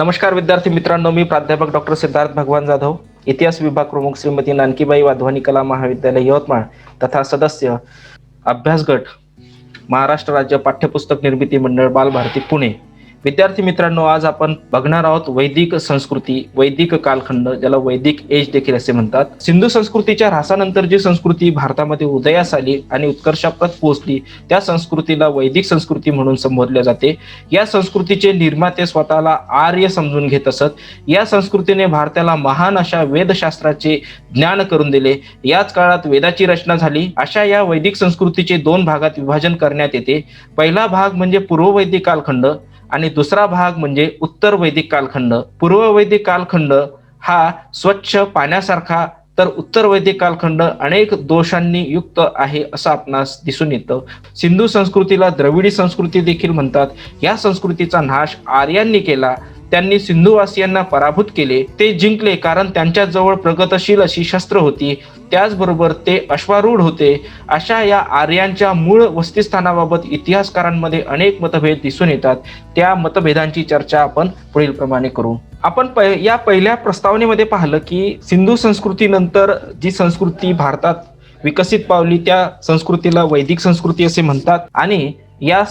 नमस्कार विद्यार्थी मित्रांनो, मी प्राध्यापक डॉक्टर सिद्धार्थ भगवान जाधव, इतिहास विभाग प्रमुख श्रीमती नानकीबाई वाधवानी कला महाविद्यालय यवतमाळ तथा सदस्य अभ्यास गट महाराष्ट्र राज्य पाठ्यपुस्तक निर्मिती मंडळ बालभारती पुणे. विद्यार्थी मित्रांनो, आज आपण बघणार आहोत वैदिक संस्कृती, वैदिक कालखंड, ज्याला वैदिक एज देखील असे म्हणतात. सिंधू संस्कृतीच्या ऱ्हासानंतर जी संस्कृती भारतामध्ये उदयास आली आणि उत्कर्षाप्रत पोहोचली त्या संस्कृतीला वैदिक संस्कृती म्हणून संबोधले जाते. या संस्कृतीचे निर्माते स्वतःला आर्य समजून घेत असत. या संस्कृतीने भारताला महान अशा वेदशास्त्राचे ज्ञान करून दिले. याच काळात वेदाची रचना झाली. अशा या वैदिक संस्कृतीचे दोन भागात विभाजन करण्यात येते. पहिला भाग म्हणजे पूर्व वैदिक कालखंड आणि दुसरा भाग म्हणजे उत्तर वैदिक कालखंड. पूर्व वैदिक कालखंड हा स्वच्छ पाण्यासारखा, तर उत्तर वैदिक कालखंड अनेक दोषांनी युक्त आहे असं आपणास दिसून येतं. सिंधू संस्कृतीला द्रविडी संस्कृती देखील म्हणतात. या संस्कृतीचा नाश आर्यांनी केला. त्यांनी सिंधुवासियांना पराभूत केले. ते जिंकले कारण त्यांच्याजवळ प्रगतशील अशी शस्त्र होती. त्याचबरोबर ते अश्वारूढ होते. अशा या आर्यांच्या मूळ वस्तीस्थानाबाबत इतिहासकारांमध्ये अनेक मतभेद दिसून येतात. त्या मतभेदांची चर्चा आपण पुढील प्रमाणे करू. आपण या पहिल्या प्रस्तावनेमध्ये पाहिलं की सिंधू संस्कृतीनंतर जी संस्कृती भारतात विकसित पावली त्या संस्कृतीला वैदिक संस्कृती असे म्हणतात. आणि या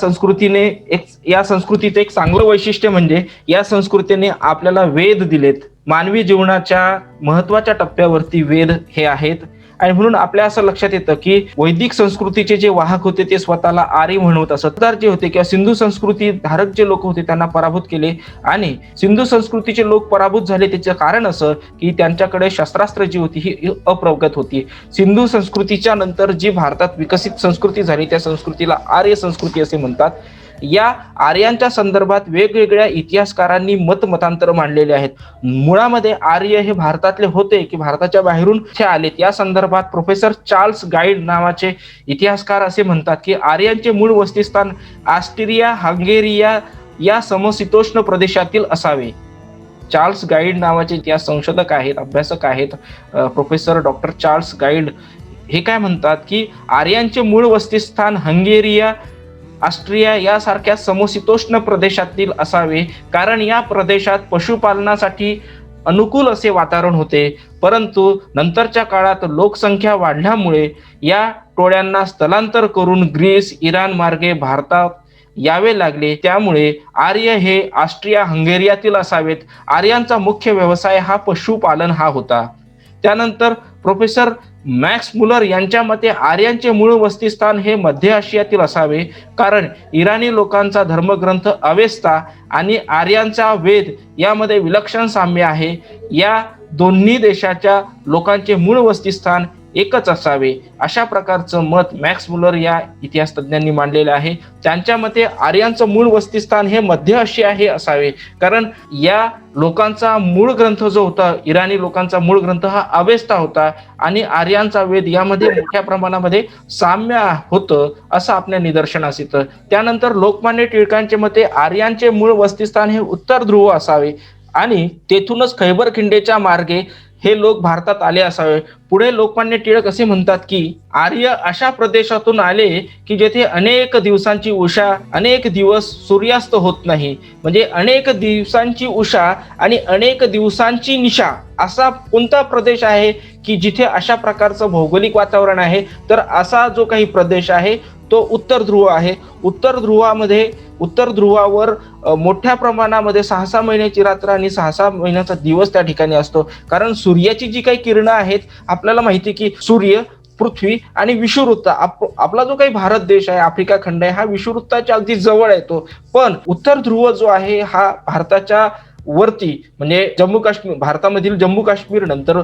संस्कृतीचं एक चांगलं वैशिष्ट्य म्हणजे या संस्कृतीने आपल्याला वेद दिलेत. मानवी जीवनाच्या महत्वाच्या टप्प्यावरती वेद हे आहेत. आणि म्हणून आपल्या असं लक्षात येतं की वैदिक संस्कृतीचे जे वाहक होते ते स्वतःला आर्य म्हणवत असत. तर जे होते किंवा सिंधू संस्कृती धारक जे लोक होते त्यांना पराभूत केले. आणि सिंधू संस्कृतीचे लोक पराभूत झाले त्याचं कारण असं की त्यांच्याकडे शस्त्रास्त्र जी होती ही अप्रगत होती. सिंधू संस्कृतीच्या नंतर जी भारतात विकसित संस्कृती झाली त्या संस्कृतीला आर्य संस्कृती असे म्हणतात. या आर्यांच्या संदर्भात वेगवेगळ्या इतिहासकारांनी मतमतांतर मांडलेले आहेत. मुळामध्ये आर्य हे भारतातले होते की भारताच्या बाहेरून ते आलेत, या संदर्भात प्रोफेसर चार्ल्स गाईड नावाचे इतिहासकार असे म्हणतात की आर्यांचे मूळ वस्तीस्थान ऑस्ट्रिया हंगेरिया या समशीतोष्ण प्रदेशातील असावे. चार्ल्स गाईड नावाचे इतिहास संशोधक आहेत, अभ्यासक आहेत, प्रोफेसर डॉक्टर चार्ल्स गाईड हे काय म्हणतात की आर्यांचे मूळ वस्तीस्थान हंगेरिया ऑस्ट्रिया यासारख्या समशीतोष्ण प्रदेशातील असावे, कारण या प्रदेशात पशुपालनासाठी अनुकूल असे वातावरण होते. परंतु नंतरच्या काळात लोकसंख्या वाढल्यामुळे या टोळ्यांना स्थलांतर करून ग्रीस, इराण मार्गे भारतात यावे लागले. त्यामुळे आर्य हे ऑस्ट्रिया हंगेरियातील असावेत. आर्यांचा मुख्य व्यवसाय हा पशुपालन हा होता. त्यानंतर प्रोफेसर मॅक्स मुलर यांच्या मते आर्यांचे मूळ वस्तीस्थान हे मध्य आशियातील असावे, कारण इराणी लोकांचा धर्मग्रंथ अवेस्ता आणि आर्यांचा वेद यामध्ये विलक्षण साम्य आहे. या दोन्ही देशाच्या लोकांचे मूळ वस्तीस्थान एकच असावे अशा प्रकारचं मत मॅक्स मुलर या इतिहास तज्ञांनी मांडलेलं आहे. त्यांच्या मते आर्यांचं मूळ वस्तीस्थान हे मध्य आशिया हे असावे, कारण या लोकांचा मूळ ग्रंथ जो होता, इराणी लोकांचा मूळ ग्रंथ हा अवेस्ता होता आणि आर्यांचा वेद यामध्ये मोठ्या प्रमाणामध्ये साम्य होतं असं आपल्या निदर्शनास येतं. त्यानंतर लोकमान्य टिळकांच्या मते आर्यांचे मूळ वस्तीस्थान हे उत्तर ध्रुव असावे आणि तेथूनच खैबर खिंडीच्या मार्गे हे लोक भारतात आले असावे. पुढे लोकमान्य टिळक असे म्हणतात की आर्य अशा प्रदेशातून आले की जेथे अनेक दिवसांची उषा, अनेक दिवस सूर्यास्त होत नाही. म्हणजे अनेक दिवसांची उषा आणि अनेक दिवसांची निशा असा कोणता प्रदेश आहे की जिथे अशा प्रकारचं भौगोलिक वातावरण आहे, तर असा जो काही प्रदेश आहे तो उत्तर ध्रुव आहे. उत्तर ध्रुवावर मोठ्या प्रमाणामध्ये 6 महिन्याची रात्र आणि 6 महिन्याचा दिवस त्या ठिकाणी असतो, कारण सूर्याची जी काही किरणं आहेत, आपल्याला माहिती की सूर्य, पृथ्वी आणि विषुववृत्त, आपला जो काही भारत देश आहे, आफ्रिका खंड आहे, हा विषुववृत्ताच्या अगदी जवळ येतो. पण उत्तर ध्रुव जो आहे हा भारताच्या वरती म्हणजे जम्मू काश्मीर, भारतामधील जम्मू काश्मीर, नंतर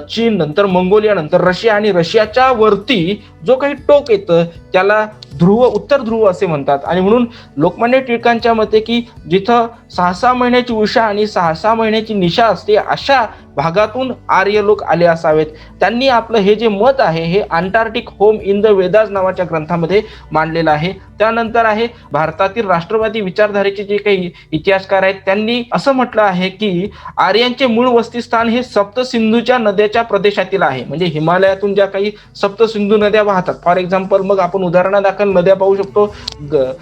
चीन, नंतर मंगोलिया, नंतर रशिया आणि रशियाच्या वरती जो काही टोक येतं त्याला उत्तर ध्रुव असे म्हणतात. आणि म्हणून लोकमान्य टिळकांच्या मते की जिथं 6 महिन्याची उषा आणि 6 महिन्याची निशा असते अशा भागातून आर्य लोक आले असावेत. त्यांनी आपलं हे जे मत आहे हे Antarctic home in the Vedas नावाच्या ग्रंथामध्ये मांडलेलं आहे. त्यानंतर आहे भारतातील राष्ट्रवादी विचारधारेचे जे काही इतिहासकार आहेत त्यांनी असं म्हटलं आहे की आर्यांचे मूळ वस्तीस्थान हे सप्तसिंधूच्या नद्याच्या प्रदेशातील आहे. म्हणजे हिमालयातून ज्या काही सप्तसिंधू नद्या वाहतात, फॉर एक्झाम्पल मग आपण उदाहरणादाखल नद्या पाहू शकतो,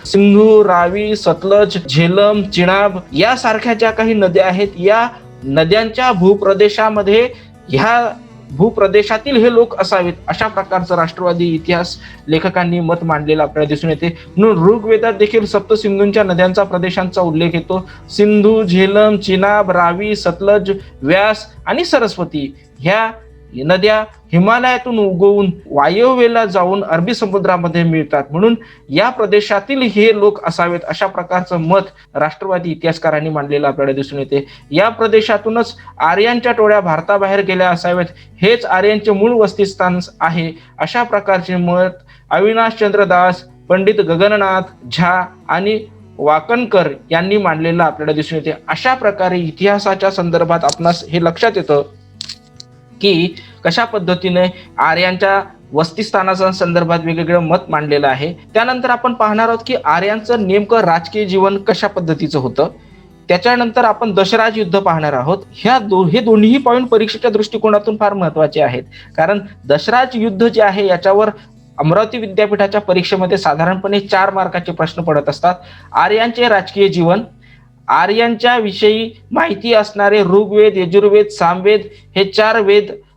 सिंधू, रावी, सतलज, झेलम, चिनाब यासारख्या ज्या काही नद्या आहेत, या नद्यांच्या भूप्रदेशामध्ये ह्या भूप्रदेशातील हे लोक असावेत अशा प्रकारचं राष्ट्रवादी इतिहास लेखकांनी मत मांडलेलं आपल्याला दिसून येते. म्हणून ऋग्वेदात देखील सप्तसिंधूंच्या नद्यांचा प्रदेशांचा उल्लेख येतो. सिंधू, झेलम, चिनाब, रावी, सतलज, व्यास आणि सरस्वती ह्या नद्या हिमालयातून उगवून वायव्येला जाऊन अरबी समुद्रामध्ये मिळतात. म्हणून या प्रदेशातील हे लोक असावेत अशा प्रकारचं मत राष्ट्रवादी इतिहासकारांनी मांडलेलं आपल्याला दिसून येते. या प्रदेशातूनच आर्यांच्या टोळ्या भारताबाहेर गेल्या असाव्यात, हेच आर्यांचे मूळ वस्तीस्थान आहे अशा प्रकारचे मत अविनाशचंद्र दास, पंडित गगननाथ झा आणि वाकणकर यांनी मांडलेलं आपल्याला दिसून येते. अशा प्रकारे इतिहासाच्या संदर्भात आपणास हे लक्षात येतं की कशा पद्धतीने आर्यांच्या वस्तीस्थानाच्या संदर्भात वेगवेगळं मत मांडलेलं आहे. त्यानंतर आपण पाहणार आहोत की आर्यांचं नेमकं राजकीय जीवन कशा पद्धतीचं होतं. त्याच्यानंतर आपण दशराज युद्ध पाहणार आहोत. हे दोन्ही पॉईंट परीक्षेच्या दृष्टिकोनातून फार महत्वाचे आहेत, कारण दशराज युद्ध जे आहे याच्यावर अमरावती विद्यापीठाच्या परीक्षेमध्ये साधारणपणे 4 मार्काचे प्रश्न पडत असतात. आर्यांचे राजकीय जीवन, आर्यांच्या विषयी माहिती असणारे ऋग्वेद, यजुर्वेद, सामवेद हे 4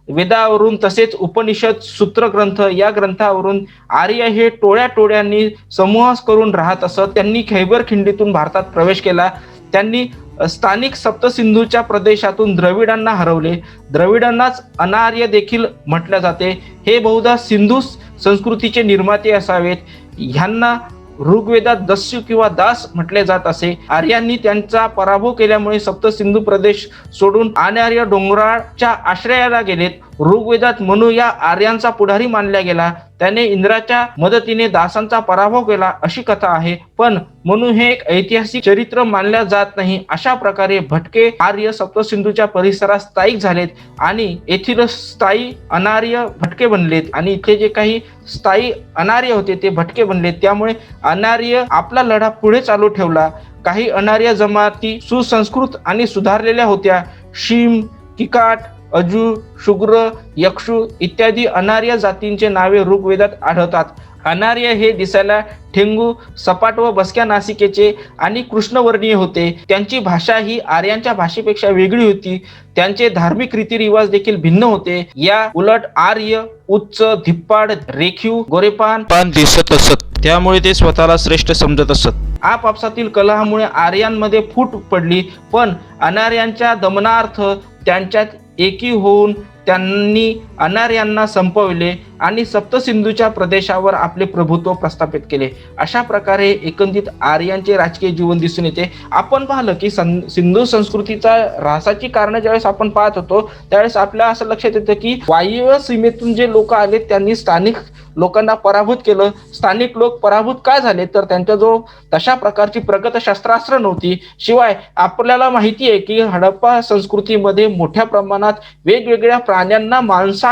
वेदावरून तसेच उपनिषद, सूत्रग्रंथ या ग्रंथावरून आर्य हे टोळ्या टोळ्यांनी समूह करून राहत असत. त्यांनी खैबर खिंडीतून भारतात प्रवेश केला. त्यांनी स्थानिक सप्तसिंधूच्या प्रदेशातून द्रविडांना हरवले. द्रविडांनाच अनार्य देखील म्हटले जाते. हे बहुधा सिंधू संस्कृतीचे निर्माते असावेत. ह्यांना ऋग्वेदात दस्यू किंवा दास म्हटले जात असे. आर्यांनी त्यांचा पराभव केल्यामुळे सप्तसिंधू प्रदेश सोडून अनार्य डोंगराच्या आश्रयाला गेलेत. ऋग्वेदात मनु या आर्यांचा पुढारी मानला गेला. त्याने इंद्राच्या मदतीने दासांचा पराभव केला अशी कथा आहे, पण मनु हे एक ऐतिहासिक चरित्र मानल्या जात नाही. अशा प्रकारे भटके आर्य सप्तसिंधूच्या परिसरात स्थायिक झालेत आणि येथील स्थायी अनार्य भटके बनलेत आणि इथे जे काही स्थायी अनार्य होते ते भटके बनलेत. त्यामुळे अनार्य आपला लढा पुढे चालू ठेवला. काही अनार्य जमाती सुसंस्कृत आणि सुधारलेल्या होत्या. शीम, किकाट, अजू, शुग्र, यक्षु इत्यादी अनार्य जातींचे नावे ऋग्वेदात आढळतात. अनार्य हे दिसायला ठेंगू, सपाट व बसक्या नासिकेचे आणि कृष्णवर्णीय होते. त्यांची भाषा ही आर्यांच्या भाषेपेक्षा वेगळी होती. त्यांचे धार्मिक रीतिरिवाज देखील भिन्न होते. या उलट आर्य उच्च, धिप्पाड, रेखीव, गोरेपान दिसत असत, त्यामुळे ते स्वतःला श्रेष्ठ समजत असत. आपापसातील कलहामुळे आर्यांमध्ये फूट पडली, पण अनार्यांच्या दमनार्थ त्यांच्यात एकी होऊन त्यांनी अनार्यांना संपवले आणि सप्तसिंधूच्या प्रदेशावर आपले प्रभुत्व प्रस्थापित केले. अशा प्रकारे एकंदरीत आर्यांचे राजकीय जीवन दिसून येते. आपण पाहिलं की सिंधू संस्कृतीचा ऱ्हासाची कारणं ज्यावेळेस आपण पाहत होतो त्यावेळेस आपल्या असं लक्षात येतं की वायव्य सीमेतून जे लोक आले त्यांनी स्थानिक लोकांना पराभूत केलं. स्थानिक लोक पराभूत काय झाले तर त्यांच्याजवळ तशा प्रकारची प्रगत शस्त्रास्त्र नव्हती. शिवाय आपल्याला माहिती आहे की हडप्पा संस्कृतीमध्ये मोठ्या प्रमाणात वेगवेगळ्या प्राण्यांना मांसाळलेलं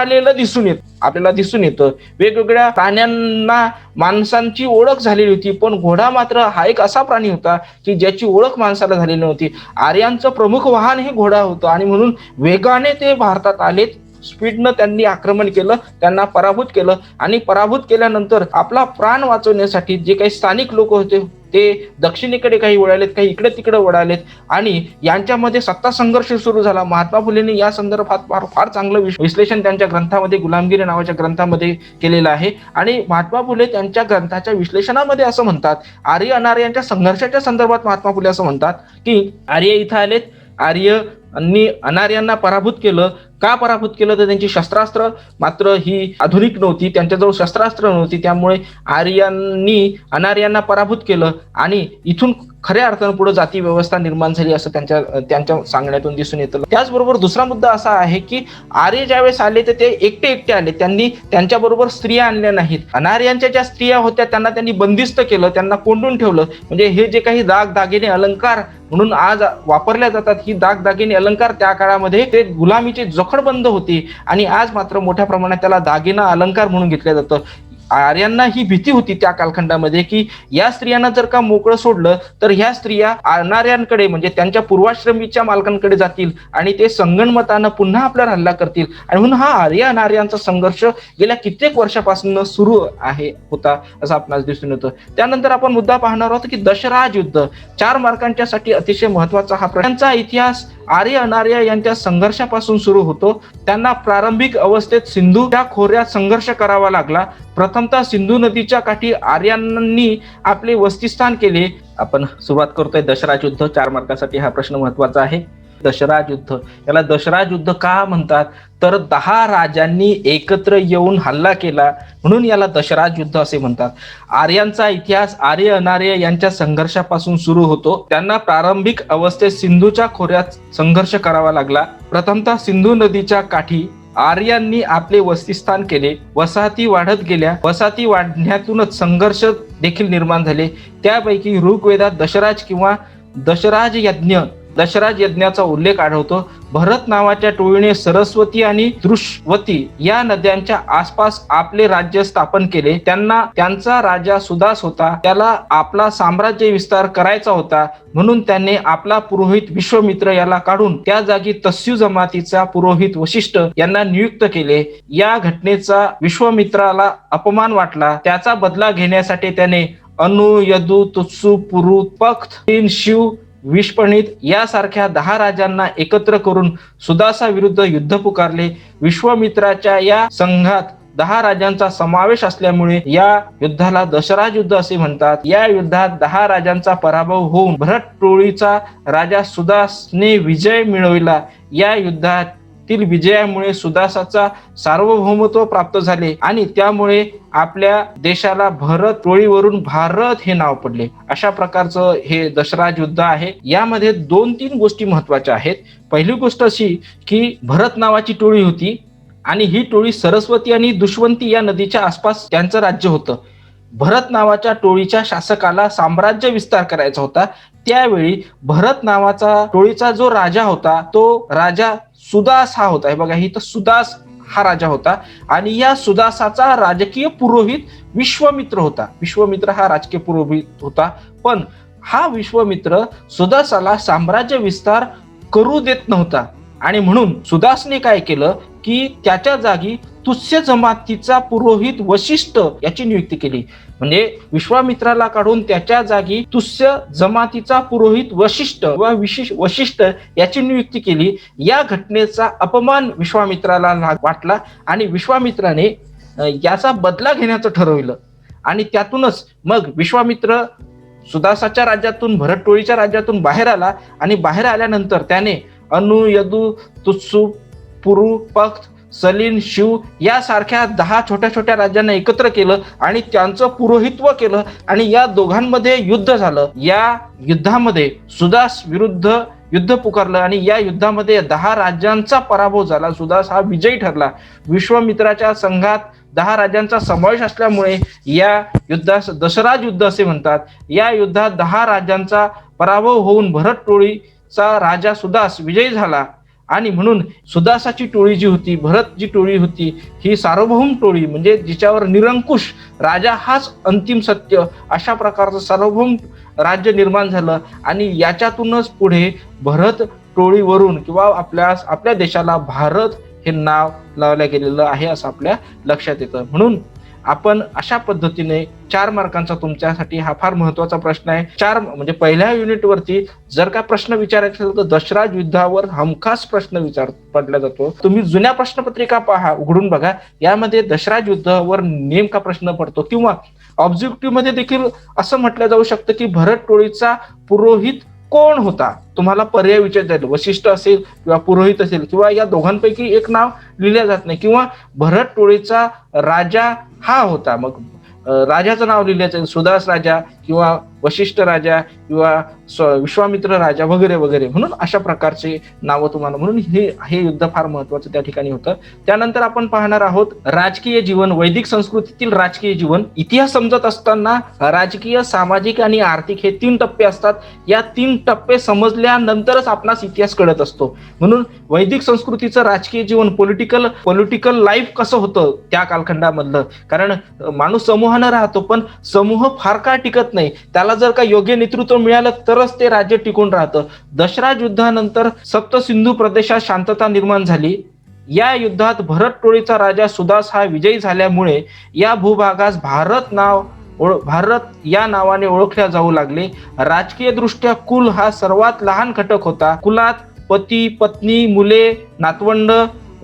आपल्याला दिसून येतं. वेगवेगळ्या प्राण्यांना माणसांची ओळख झालेली होती, पण घोडा मात्र हा एक असा प्राणी होता की ज्याची ओळख माणसाला झालेली नव्हती. आर्यांचं प्रमुख वाहन हे घोडा होतं आणि म्हणून वेगाने ते भारतात आलेत. स्पीडनं त्यांनी आक्रमण केलं, त्यांना पराभूत केलं आणि पराभूत केल्यानंतर आपला प्राण वाचवण्यासाठी जे काही स्थानिक लोक होते ते दक्षिणेकडे काही वळालेत, काही इकडे तिकडे वळालेत आणि यांच्यामध्ये सत्ता संघर्ष सुरू झाला. महात्मा फुलेंनी या संदर्भात फार चांगलं विश्लेषण त्यांच्या ग्रंथामध्ये गुलामगिरी नावाच्या ग्रंथामध्ये केलेलं आहे. आणि महात्मा फुले त्यांच्या ग्रंथाच्या विश्लेषणामध्ये असं म्हणतात, आर्य अनार्यांच्या संघर्षाच्या संदर्भात महात्मा फुले असं म्हणतात की आर्य इथं आलेत, आर्यांनी अनार्यांना पराभूत केलं. का पराभूत केलं तर त्यांची शस्त्रास्त्र मात्र ही आधुनिक नव्हती, त्यांच्याजवळ शस्त्रास्त्र नव्हती. त्यामुळे आर्यांनी अनार्यांना पराभूत केलं आणि इथून खऱ्या अर्थानं पुढे जाती व्यवस्था निर्माण झाली असं त्यांच्या सांगण्यातून दिसून येतं. त्याचबरोबर दुसरा मुद्दा असा आहे की आर्य ज्यावेळेस आले तर ते एकटे एकटे आले, त्यांनी त्यांच्याबरोबर स्त्रिया आणल्या नाहीत. अनार्यांच्या ज्या स्त्रिया होत्या त्यांना त्यांनी बंदिस्त केलं, त्यांना कोंडून ठेवलं. म्हणजे हे जे काही दागदागिने अलंकार म्हणून आज वापरल्या जातात, ही दागदागिने अलंकार त्या काळामध्ये ते गुलामीचे जखडबंद होते आणि आज मात्र मोठ्या प्रमाणात त्याला दागिना अलंकार म्हणून घेतलं जातं. आर्यांना ही भीती होती त्या कालखंडामध्ये की या स्त्रियांना जर का मोकळं सोडलं तर ह्या स्त्रिया अनार्यांकडे म्हणजे त्यांच्या पूर्वाश्रमीच्या मालकांकडे जातील आणि ते संगणमतानं पुन्हा आपल्यावर हल्ला करतील. आणि म्हणून हा आर्य अनार्यांचा संघर्ष गेल्या कित्येक वर्षापासून सुरू होता असं आपणास दिसून येतं. त्यानंतर आपण मुद्दा पाहणार आहोत की दशराज युद्ध. 4 मार्कांच्यासाठी अतिशय महत्वाचा हा प्रश्नांचा इतिहास आर्य अनार्य यांच्या संघर्षापासून सुरू होतो. त्यांना प्रारंभिक अवस्थेत सिंधूच्या खोऱ्यात संघर्ष करावा लागला. प्रथमतः सिंधू नदीच्या काठी आर्यांनी आपले वसतिस्थान केले. आपण सुरुवात करतोय दशराज युद्ध. 4 मार्कासाठी हा प्रश्न महत्वाचा आहे. दशराज युद्ध, याला दशराज युद्ध का म्हणतात तर 10 राजांनी एकत्र येऊन हल्ला केला म्हणून याला दशराज युद्ध असे म्हणतात. आर्यांचा इतिहास आर्य अनार्य यांच्या संघर्षापासून सुरू होतो. त्यांना प्रारंभिक अवस्थेत सिंधूच्या खोऱ्यात संघर्ष करावा लागला. प्रथमतः सिंधू नदीच्या काठी आर्यांनी आपले वसतिस्थान केले. वसाहती वाढत गेल्या. वसाहती वाढण्यातूनच संघर्ष देखील निर्माण झाले. त्यापैकी ऋग्वेदात दशराज किंवा दशराज यज्ञाचा उल्लेख आढळतो. भरत नावाच्या टोळीने सरस्वती आणि दृश्वती या नद्यांच्या आसपास आपले राज्य स्थापन केले. त्यांचा राजा सुदास होता. त्याला आपला साम्राज्य विस्तार करायचा होता म्हणून त्याने आपला पुरोहित विश्वामित्र याला काढून त्या जागी तस्यू जमातीचा पुरोहित वशिष्ठ यांना नियुक्त केले. या घटनेचा विश्वामित्राला अपमान वाटला. त्याचा बदला घेण्यासाठी त्याने अनु, यदु, तुत्सु, पुरु, पख्त, शिव, विष्पणित यासारख्या 10 राजांना एकत्र करून सुदासाविरुद्ध युद्ध पुकारले. विश्वामित्राच्या या संघात 10 राजांचा समावेश असल्यामुळे या युद्धाला दशराज युद्ध असे म्हणतात. या युद्धात 10 राजांचा पराभव होऊन भरत टोळीचा राजा सुदासने विजय मिळविला. या युद्धातील विजयामुळे सुदासाचा सार्वभौमत्व प्राप्त झाले आणि त्यामुळे आपल्या देशाला भरत टोळीवरून भारत हे नाव पडले. अशा प्रकारचं हे दशराज युद्ध आहे. यामध्ये 2-3 गोष्टी महत्वाच्या आहेत. पहिली गोष्ट अशी की भरत नावाची टोळी होती आणि ही टोळी सरस्वती आणि दुष्वंती या नदीच्या आसपास त्यांचं राज्य होतं. भरत नावाच्या टोळीच्या शासकाला साम्राज्य विस्तार करायचा होता. त्यावेळी भरत नावाचा टोळीचा जो राजा होता तो राजा सुदास हा होता. हे बघा, ही तर सुदास हा राजा होता आणि या सुदासाचा राजकीय पुरोहित विश्वामित्र होता. विश्वामित्र हा राजकीय पुरोहित होता. पण हा विश्वामित्र सुदासाला साम्राज्य विस्तार करू देत नव्हता आणि म्हणून सुदासने काय केलं की त्याच्या जागी तुस्य जमातीचा पुरोहित वशिष्ठ याची नियुक्ती केली. म्हणजे विश्वामित्राला काढून त्याच्या जागी तुस्य जमातीचा पुरोहित वशिष्ठ व वशिष्ठ याची नियुक्ती केली. या घटनेचा अपमान विश्वामित्राला वाटला आणि विश्वामित्राने याचा बदला घेण्याचं ठरवलं आणि त्यातूनच मग विश्वामित्र सुदासाच्या राज्यातून भरत टोळीच्या राज्यातून बाहेर आला आणि बाहेर आल्यानंतर त्याने अनु, यदु, तुत्सु, पुरु, पख्त, सलीन, शिव यासारख्या 10 छोट्या छोट्या राज्यांना एकत्र केलं आणि त्यांचं पुरोहित्व केलं आणि या दोघांमध्ये युद्ध झालं. या युद्धामध्ये सुदास विरुद्ध युद्ध पुकारलं आणि या युद्धामध्ये 10 राज्यांचा पराभव झाला. सुदास हा विजयी ठरला. विश्वामित्राच्या संघात 10 राजांचा समावेश असल्यामुळे या युद्धास दशराज युद्ध असे म्हणतात. या युद्धात 10 राजांचा पराभव होऊन भरत टोळीचा राजा सुदास विजयी झाला आणि म्हणून सुदासाची टोळी जी होती, भरत जी टोळी होती, ही सार्वभौम टोळी म्हणजे जिच्यावर निरंकुश राजा हाच अंतिम सत्य अशा प्रकारचं सार्वभौम राज्य निर्माण झालं आणि याच्यातूनच पुढे भरत टोळीवरून किंवा आपल्या देशाला भारत हे नाव लावलं गेलेलं आहे असं आपल्या लक्षात येतं. म्हणून आपण अशा पद्धतीने 4 मार्कांचा तुमच्यासाठी हा फार महत्वाचा प्रश्न आहे. 4 म्हणजे पहिल्या युनिटवरती जर का प्रश्न विचारायचा असेल तर दशराज युद्धावर हमखास प्रश्न पडला जातो. तुम्ही जुन्या प्रश्नपत्रिका पहा, उघडून बघा, यामध्ये दशराज युद्धावर नेमका प्रश्न पडतो. किंवा ऑब्जेक्टिव्ह मध्ये देखील असं म्हटलं जाऊ शकतं की भरत टोळीचा पुरोहित कोण होता. तुम्हाला पर्याय विचारता येईल, वशिष्ठ असेल किंवा पुरोहित असेल किंवा या दोघांपैकी एक नाव लिहिलं जात नाही किंवा भरत टोळीचा राजा हा होता. मग राजाचं नाव लिहिलं जाईल, सुदास राजा किंवा वशिष्ठ राजा किंवा विश्वामित्र राजा वगैरे वगैरे, म्हणून अशा प्रकारचे नावं तुम्हाला, म्हणून हे युद्ध फार महत्वाचं त्या ठिकाणी होतं. त्यानंतर आपण पाहणार आहोत राजकीय जीवन, वैदिक संस्कृतीतील राजकीय जीवन. इतिहास समजत असताना राजकीय, सामाजिक आणि आर्थिक हे 3 टप्पे असतात. या 3 टप्पे समजल्यानंतरच आपणास इतिहास कळत असतो. म्हणून वैदिक संस्कृतीचं राजकीय जीवन, पॉलिटिकल लाईफ कसं होतं त्या कालखंडामधलं, कारण माणूस समूहानं राहतो, पण समूह फार काळ टिकत नाही. त्याला जर का योग्य नेतृत्व मिळालं तरच ते राज्य टिकून राहतं. दशराज युद्धानंतर सप्तसिंधू प्रदेशात शांतता निर्माण झाली. या युद्धात भरत टोळीचा राजा सुदास हा विजयी झाल्यामुळे या भूभागास भारत या नावाने ओळखल्या जाऊ लागले. राजकीय दृष्ट्या कुल हा सर्वात लहान घटक होता. कुलात पती, पत्नी, मुले, नातवंड,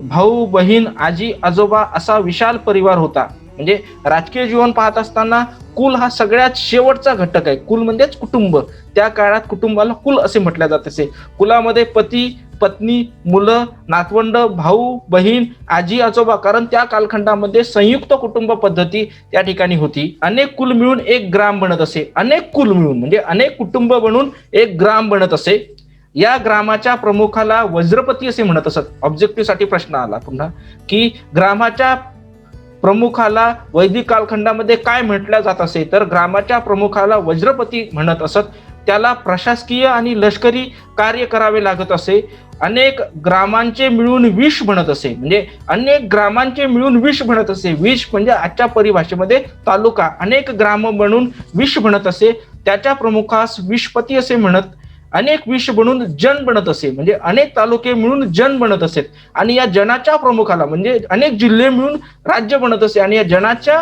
भाऊ, बहीण, आजी, आजोबा असा विशाल परिवार होता. म्हणजे राजकीय जीवन पाहत असताना कुल हा सगळ्यात शेवटचा घटक आहे. कुल म्हणजेच कुटुंब. त्या काळात कुटुंबाला कुल असे म्हटले जात असे. कुलामध्ये पती, पत्नी, मुलं, नातवंड, भाऊ, बहीण, आजी, आजोबा, कारण त्या कालखंडामध्ये संयुक्त कुटुंब पद्धती त्या ठिकाणी होती. अनेक कुल मिळून एक ग्राम बनत असे. अनेक कुल मिळून म्हणजे अनेक कुटुंब बनून एक ग्राम बनत असे. या ग्रामाच्या प्रमुखाला वज्रपती असे म्हणत असत. ऑब्जेक्टिव्ह साठी प्रश्न आला पुन्हा की ग्रामाच्या प्रमुखाला वैदिक कालखंडामध्ये काय म्हटलं जात असे, तर ग्रामाच्या प्रमुखाला वज्रपती म्हणत असत. त्याला प्रशासकीय आणि लष्करी कार्य करावे लागत असे. अनेक ग्रामांचे मिळून विश बनत असे. म्हणजे अनेक ग्रामांचे मिळून विश बनत असे. विश म्हणजे आजच्या परिभाषेमध्ये तालुका. अनेक ग्राम बनून विश बनत असे. त्याच्या प्रमुखास विशपती असे म्हणत. अनेक विश बनून जन बनत असे. म्हणजे अनेक तालुके मिळून जन बनत असेत. आणि या जनाच्या प्रमुखाला म्हणजे अनेक जिल्हे मिळून राज्य बनत असे. आणि या जनाच्या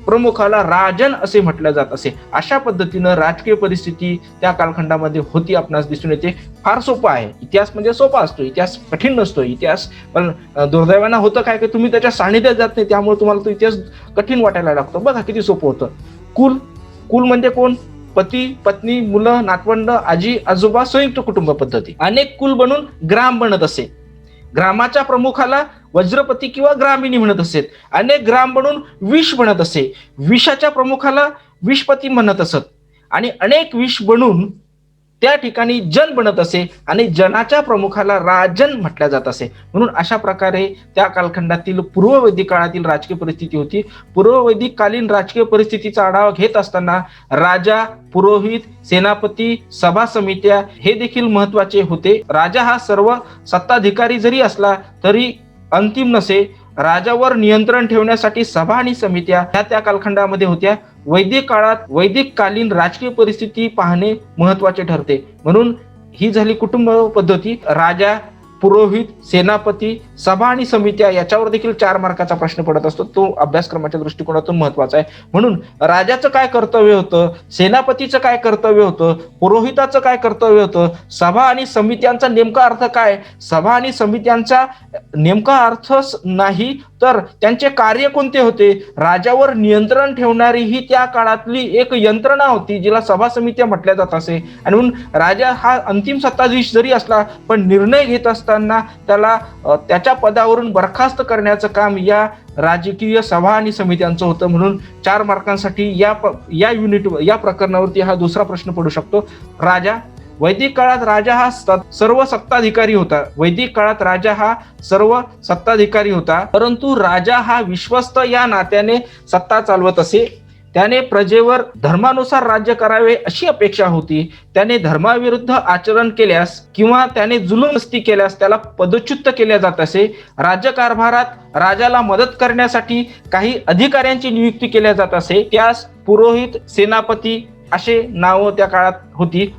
प्रमुखाला राजन असे म्हटलं जात असे. अशा पद्धतीनं राजकीय परिस्थिती त्या कालखंडामध्ये होती आपणास दिसून येते. फार सोपं आहे. इतिहास म्हणजे सोपा असतो, इतिहास कठीण नसतो. इतिहास पण दुर्दैवानं होतं काय की तुम्ही त्याच्या सानिध्यात जात नाही, त्यामुळे तुम्हाला तो इतिहास कठीण वाटायला लागतो. बघा किती सोपं होतं. कुल म्हणजे कोण? पती, पत्नी, मुलं, नातवंड, आजी, आजोबा, संयुक्त कुटुंब पद्धती. अनेक कुल बनून ग्राम बनत असे. ग्रामाच्या प्रमुखाला वज्रपती किंवा ग्रामिणी म्हणत असेत. अनेक ग्राम बनून विष बनत असे. विषाच्या प्रमुखाला विषपती म्हणत असत. आणि अनेक विष बनून त्या ठिकाणी जन बनत असे. आणि जनाच्या प्रमुखाला राजन म्हटल्या जात असे. म्हणून अशा प्रकारे त्या कालखंडातील पूर्ववैदिक काळातील राजकीय परिस्थिती होती. पूर्ववैदिक कालीन राजकीय परिस्थितीचा आढावा घेत असताना राजा, पुरोहित, सेनापती, सभा समित्या हे देखील महत्वाचे होते. राजा हा सर्व सत्ताधिकारी जरी असला तरी अंतिम नसे. राजावर नियंत्रण ठेवण्यासाठी सभा आणि समित्या ह्या त्या कालखंडामध्ये होत्या. वैदिक काळात वैदिक कालीन राजकीय परिस्थिती पाहणे महत्वाचे ठरते. म्हणून ही झाली कुटुंब पद्धती. राजा, पुरोहित, सेनापती, सभा आणि समित्या याच्यावर देखील 4 मार्काचा प्रश्न पडत असतो. तो अभ्यासक्रमाच्या दृष्टिकोनातून महत्वाचा आहे. म्हणून राजाचं काय कर्तव्य होतं, सेनापतीचं काय कर्तव्य होतं, पुरोहिताचं काय कर्तव्य होतं, सभा आणि समित्यांचा नेमका अर्थ काय, सभा आणि समित्यांचा नेमका अर्थ नाही तर त्यांचे कार्य कोणते होते. राजावर नियंत्रण ठेवणारी ही त्या काळातली एक यंत्रणा होती जिला सभा समित्या म्हटल्या जात असे. आणि म्हणून राजा हा अंतिम सत्ताधीश जरी असला पण निर्णय घेत असताना त्याला त्याच्या पदावरून बरखास्त करण्याचं काम या राजकीय सभा आणि समित्यांचं होतं. म्हणून 4 मार्कांसाठी या प्रकरणावरती हा दुसरा प्रश्न पडू शकतो. राजा. वैदिक काळात राजा हा सर्व सत्ताधिकारी होता. वैदिक काळात राजा हा सर्व सत्ताधिकारी होता, परंतु राजा हा विश्वस्त या नात्याने सत्ता चालवत असे. त्याने प्रजेवर धर्मानुसार राज्य करावे अशी अपेक्षा होती. त्याने धर्माविरुद्ध आचरण केल्यास किंवा त्याने जुलूमस्ती केल्यास त्याला पदच्युत केले जात असे. राज्यकारभारात राजाला मदत करण्यासाठी काही अधिकाऱ्यांची नियुक्ती केल्या जात असे. त्यास पुरोहित, सेनापती असे नाव त्या काळात होती.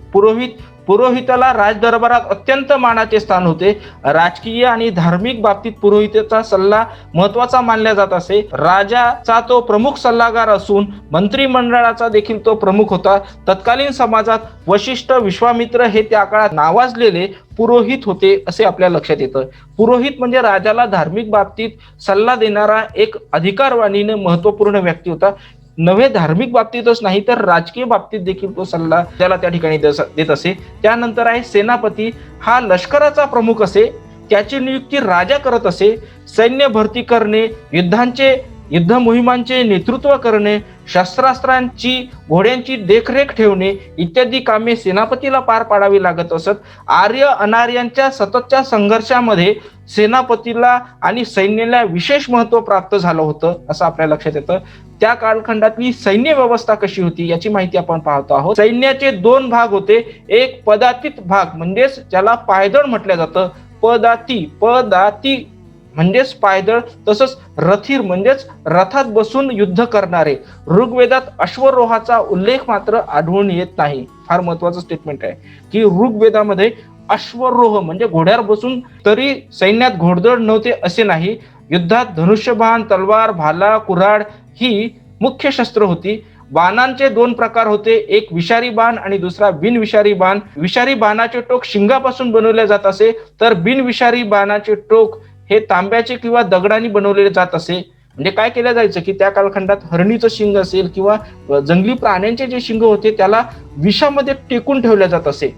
पुरोहिताला राजदरबारात अत्यंत मानाचे स्थान होते. राजकीय आणि धार्मिक बाबतीत पुरोहिताचा सल्ला महत्वाचा मानला जात असे. राजाचा तो प्रमुख सल्लागार असून मंत्रिमंडळाचा देखील तो प्रमुख होता. तत्कालीन समाजात वशिष्ठ, विश्वामित्र हे त्या काळात नावाजलेले पुरोहित होते असे आपल्या लक्षात येतं. पुरोहित म्हणजे राजाला धार्मिक बाबतीत सल्ला देणारा एक अधिकारवाणीने महत्वपूर्ण व्यक्ती होता. नव्हे धार्मिक बाबतीतच नाही तर राजकीय बाबतीत देखील तो सल्ला त्याला त्या ठिकाणी देत असे. त्यानंतर आहे सेनापती. हा लष्कराचा प्रमुख असे. त्याची नियुक्ती राजा करत असे. सैन्य भरती करणे, युद्धांचे युद्ध मोहिमांचे नेतृत्व करणे, शस्त्रास्त्रांची घोड्यांची देखरेख ठेवणे इत्यादी कामे सेनापतीला पार पाडावी लागत असत. आर्य अनार्यांच्या सततच्या संघर्षामध्ये सेनापतीला आणि सैन्याला विशेष महत्व प्राप्त झालं होतं असं आपल्या लक्षात येतं. त्या कालखंडातली सैन्य व्यवस्था कशी होती याची माहिती आपण पाहतो आहोत. सैन्याचे दोन भाग होते. एक पदातीत भाग म्हणजेच ज्याला पायदळ म्हटलं जातं. पदाती म्हणजेच पायदळ, तसंच रथीर म्हणजेच रथात बसून युद्ध करणारे. ऋग्वेदात अश्वरोहाचा उल्लेख मात्र आढळून येत नाही. फार महत्वाचं स्टेटमेंट आहे की ऋग्वेदामध्ये अश्वरोह म्हणजे घोड्यावर बसून, तरी सैन्यात घोडदळ नव्हते असे नाही. युद्धात धनुष्यबाण, तलवार, भाला, कुऱ्हाड ही मुख्य शस्त्र होती. बाणांचे दोन प्रकार होते, एक विषारी बाण आणि दुसरा बिनविषारी बाण. विषारी बाणाचे टोक शिंगापासून बनवले जात असे, तर बिनविषारी बाणाचे टोक हे तांब्याचे किंवा दगडाने बनवलेले जात असे. म्हणजे काय केलं जायचं की त्या कालखंडात हरणीचं शिंग असेल किंवा जंगली प्राण्यांचे जे शिंग होते त्याला विषामध्ये टेकून ठेवले जात असे,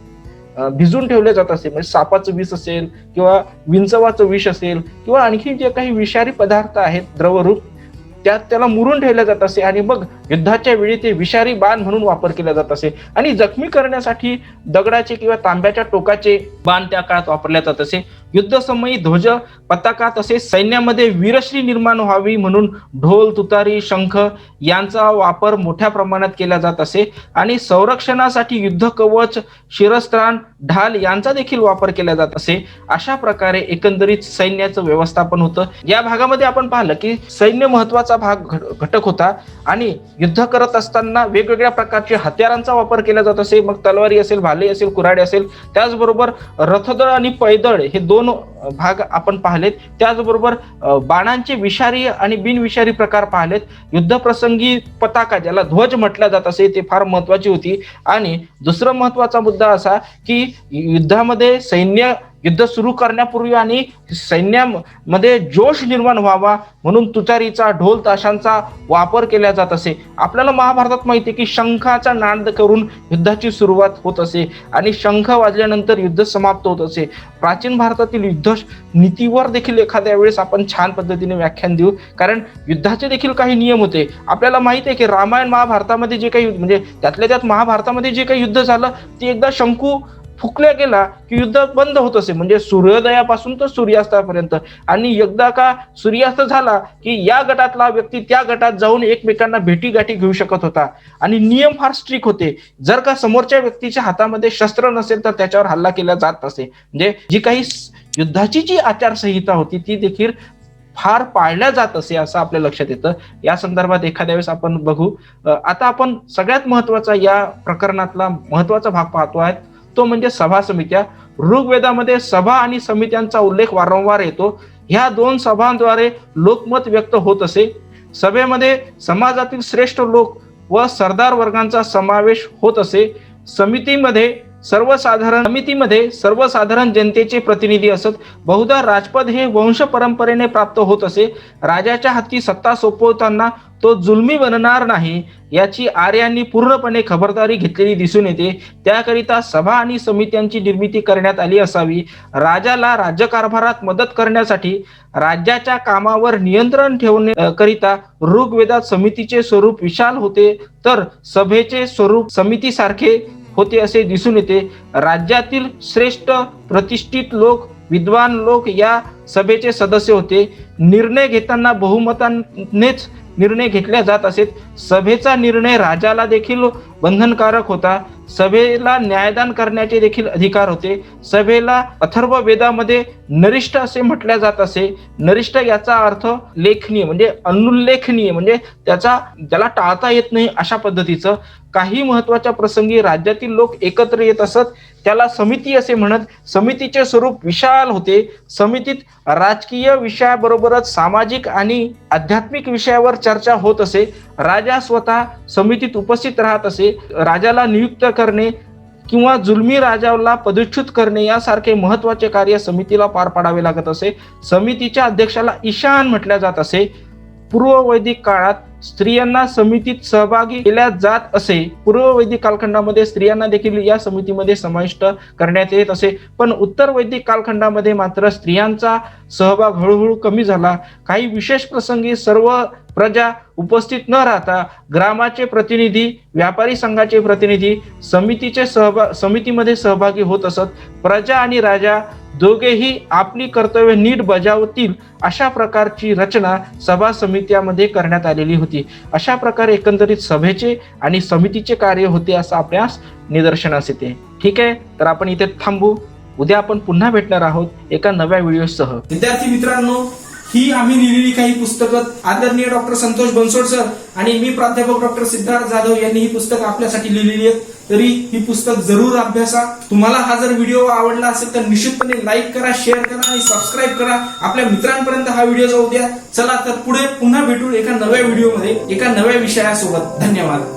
भिजून ठेवले जात असे. म्हणजे सापाचं विष असेल किंवा विंचवाचं विष असेल किंवा आणखी जे काही विषारी पदार्थ आहेत द्रवरूप, त्याला मुरून ठेवलं जात असे आणि मग युद्धाच्या वेळी ते विषारी बाण म्हणून वापर केला जात असे. आणि जखमी करण्यासाठी दगडाचे किंवा तांब्याच्या टोकाचे बाण त्या काळात वापरले जात असे. युद्धसमयी ध्वज, पताका तसेच सैन्यामध्ये वीरश्री निर्माण व्हावी म्हणून ढोल, तुतारी, शंख यांचा वापर मोठ्या प्रमाणात केला जात असे. आणि संरक्षणासाठी युद्ध कवच, शिरस्त्राण, ढाल यांचा देखील वापर केला जात असे. अशा प्रकारे एकंदरीत सैन्याचं व्यवस्थापन होतं. या भागामध्ये आपण पाहिलं की सैन्य महत्वाचा भाग घटक होता आणि युद्ध करत असताना वेगवेगळ्या प्रकारचे हत्यारांचा वापर केला जात असे. मग तलवारी असेल, भाले असेल, कुऱ्हाडे असेल. त्याचबरोबर रथदळ आणि पैदळ हे दोन भाग आपण पाहिलेत. त्याचबरोबर बाणांचे विषारी आणि बिनविषारी प्रकार पाहिलेत. युद्धप्रसंगी पताका ज्याला ध्वज म्हटलं जात असे ते फार महत्वाची होती. आणि दुसरा महत्वाचा मुद्दा असा की युद्धामध्ये सैन्य युद्ध सुरू करण्यापूर्वी आणि सैन्यामध्ये जोश निर्माण व्हावा म्हणून तुतारीचा, ढोल, ताशांचा वापर केला जात असे. आपल्याला महाभारतात माहिती आहे की शंखाचा नाद करून युद्धाची सुरुवात होत असे आणि शंख वाजल्यानंतर युद्ध समाप्त होत असे. प्राचीन भारतातील युद्ध नीतीवर देखील एखाद्या वेळेस आपण छान पद्धतीने व्याख्यान देऊ, कारण युद्धाचे देखील काही नियम होते. आपल्याला माहिती आहे की रामायण महाभारतामध्ये जे काही म्हणजे त्यातल्या त्यात महाभारतामध्ये जे काही युद्ध झालं ते एकदा शंकू फुकल्या गेला की युद्ध बंद होत असे. म्हणजे सूर्योदयापासून तर सूर्यास्तापर्यंत. आणि एकदा का सूर्यास्त झाला की या गटातला व्यक्ती त्या गटात जाऊन एकमेकांना भेटीगाठी घेऊ शकत होता. आणि नियम फार स्ट्रिक्ट होते. जर का समोरच्या व्यक्तीच्या हातामध्ये शस्त्र नसेल तर त्याच्यावर हल्ला केला जात असे. म्हणजे जी काही युद्धाची जी आचारसंहिता होती ती देखील फार पाळल्या जात असे असं आपल्या लक्षात येतं. या संदर्भात एखाद्या वेळेस आपण बघू. आता आपण सगळ्यात महत्वाचा या प्रकरणातला महत्वाचा भाग पाहतो आहे तो म्हणजे सभा समित्या. ऋग्वेदामध्ये सभा आणि समित्यांचा उल्लेख वारंवार येतो. ह्या दोन सभांद्वारे लोकमत व्यक्त होत असे. सभेमध्ये समाजातील श्रेष्ठ लोक व सरदार वर्गांचा समावेश होत असे. समितीमध्ये सर्वसाधारण जनतेचे प्रतिनिधी असत. बहुधा राजपद हे वंश परंपरेने प्राप्त होत असे. राजाच्या हाती सत्ता सोपवताना तो जुलमी बनणार नाही याची आर्यांनी पूर्णपणे खबरदारी घेतलेली दिसून येते. त्याकरिता सभा आणि समित्यांची निर्मिती करण्यात आली असावी. राजाला राज्यकारभारात मदत करण्यासाठी राज्याच्या कामावर नियंत्रण ठेवण्याकरिता ऋग्वेदात समितीचे स्वरूप विशाल होते, तर सभेचे स्वरूप समितीसारखे होते असे दिसून येते. राज्यातील श्रेष्ठ प्रतिष्ठित लोक, विद्वान लोक या सभेचे सदस्य होते. निर्णय घेताना बहुमतानेच निर्णय घेतल्या जात असेत. सभेचा निर्णय राजाला देखील बंधनकारक होता. सभेला न्यायदान करण्याचे देखील अधिकार होते. सभेला अथर्व वेदामध्ये नरिष्ठ असे म्हटल्या जात असे. नरिष्ठ याचा अर्थ लेखनीय म्हणजे अनुल्लेखनीय, म्हणजे ज्याला टाळता येत नाही अशा पद्धतीचं. काही महत्वाच्या प्रसंगी राज्यातील लोक एकत्र येत असत, त्याला समिती असे म्हणत. समितीचे स्वरूप विशाल होते. समितीत राजकीय विषयाबरोबरच सामाजिक आणि आध्यात्मिक विषयावर चर्चा होत असे. राजा स्वतः समितीत उपस्थित राहत असे. राजाला नियुक्त करणे किंवा जुलमी राजाला पदच्युत करणे यासारखे महत्वाचे कार्य समितीला पार पाडावे लागत असे. समितीच्या अध्यक्षाला ईशान म्हटल्या जात असे. पूर्ववैदिक काळात स्त्रियांना समितीत सहभागी केल्या जात असे. पूर्ववैदिक कालखंडामध्ये स्त्रियांना देखील या समितीमध्ये समाविष्ट करण्यात येत असे. पण उत्तर वैदिक कालखंडामध्ये मात्र स्त्रियांचा सहभाग हळूहळू कमी झाला. काही विशेष प्रसंगी सर्व प्रजा उपस्थित न राहता ग्रामाचे प्रतिनिधी, व्यापारी संघाचे प्रतिनिधी समितीमध्ये सहभागी होत असत. प्रजा आणि राजा दोघेही आपली कर्तव्य नीट बजावतील अशा प्रकारची रचना सभा समित्यामध्ये करण्यात आलेली होती. अशा प्रकारे एकंदरीत सभेचे आणि समितीचे कार्य होते असं आपल्यास निदर्शनास येते. ठीक आहे, तर आपण इथे थांबू. उद्या आपण पुन्हा भेटणार आहोत एका नव्या व्हिडिओसह. विद्यार्थी मित्रांनो, ही आम्ही लिहिलेली काही पुस्तकं आदरणीय डॉक्टर संतोष बनसोड सर आणि मी प्राध्यापक डॉक्टर सिद्धार्थ जाधव यांनी ही पुस्तकं आपल्यासाठी लिहिलेली आहेत. तरी ही पुस्तक जरूर अभ्यासा. तुम्हाला हा जर व्हिडिओ आवडला असेल तर निश्चितपणे लाईक करा, शेअर करा आणि सबस्क्राईब करा. आपल्या मित्रांपर्यंत हा व्हिडिओ जाऊ द्या. चला तर पुढे पुन्हा भेटू एका नव्या व्हिडिओमध्ये एका नव्या विषयासोबत. धन्यवाद.